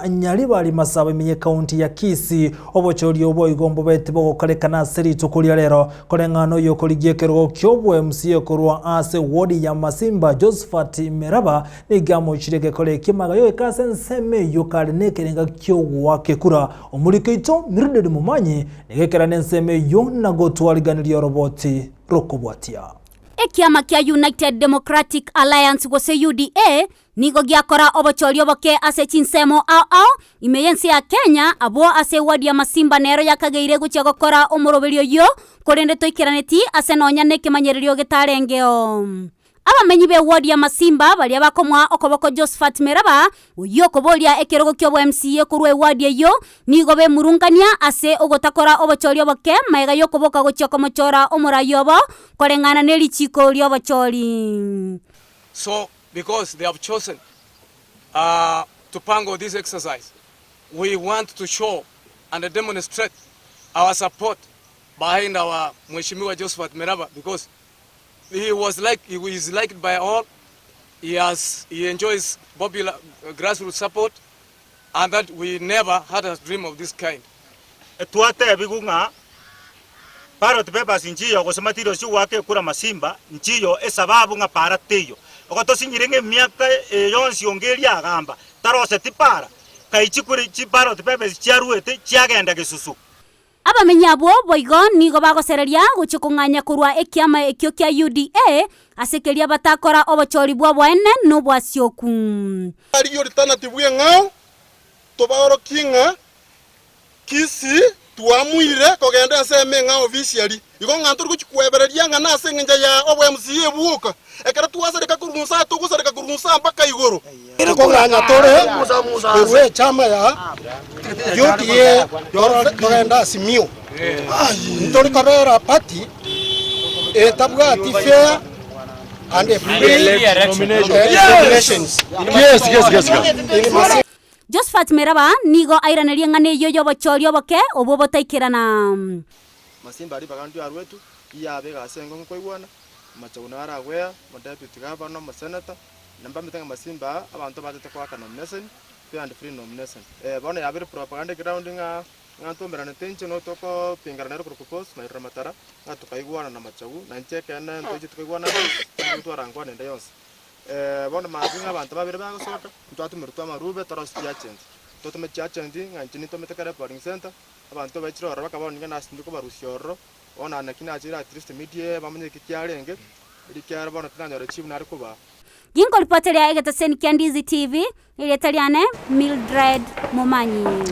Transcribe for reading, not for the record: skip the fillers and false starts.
nyali bali masaba menye county ya Kisii obochori obo igombo bete bogokarekana serito kulia rero korengano yo koligiekerwo kyobwe MCA korwa ase wodi ya Masimba Josephat Meraba nigamo chirege kole kimagayo ekase nseme yokale nekerenga kyogwa kekura omulikeito Mildred Mumanyi negekera nenseme yo nagotwaliganira roboti rokobwatia Ekiama kia United Democratic Alliance gose UDA nigo giakora obochori oboke ase chinsemo ao imeyensi ya Kenya abo ase wadi ya Masimba nero yakageire gucha gokora omoroberio yo korende toikiraneti ase nonya nekemanyererio getarengeo abamenyi be wadi ya Masimba bali abakomwa okoboko Josephat Meraba uyo kobolia ekerogo kyobo MCA kurwe wadi yo nigo be murungania ase ogotakora obochori oboke maega yo koboka gochoko mochora omorayobo korengana nelichiko lyobochori. So because they have chosen to pango this exercise, we want to show and demonstrate our support behind our Mheshimiwa Josephat Meraba because he is liked by all. He enjoys popular grassroots support, and that we never had a dream of this kind. Tuate bigunga parot beba sinjiyo gosematiro si wake kura Masimba njiyo esababu nga parateyo okoto sinyirenge miaka yonsi ongeria agamba tarose tipara kaichikuri chiparot beba chiaruete chiagenda gesusu abamenya abo boigo nigo bagosereria guchukunganya kurwa ekiama ekyo kya UDA asekeria batakora obochori bwa bwene no bwasyoku ariyo alternative ngao tobaro kinga Kisii tuamuire kogenda nseme ngao officially igo ngantor kuchikwebereria ngana asengenja ya obwe MCA buoka ekara tuwasereka kurunsa tugusareka kurunsa mpaka igoro ko nganya tore we chama ya UDA kogenda simio ntori kabera party etabwa fair and free nominations. Yes. Josephat Meraba nigo airaneria ngane yoyo bochori oboke obo botaikirana Masimba ari bagantu arwetu iyabe gasengo nkoigwana machaguna aragwea mo deputy governor mo senator namba mitanga Masimba abantu batete kwa nomination fair and free nomination bona yabe propaganda ground nganto merana tension no toko pingara nero propose na iramatara ngatukaigwana na machagu na nchekene ntoje tukaigwana ntu arangwa nende yonse bona mazinga abantu babire bagosoka ntwatu mirutwa marube torosti agent toto mechi agent nganchini to metekare polling center abantu bachiro bakabona ngana sindiko barusioro ona nakina ajira at least media bamenye kityarenge irikyara bona tunanyora chief nari kuba Gingo reporter ya Egeta Sen Kandizi TV ile taliane Mildred Mumanyi.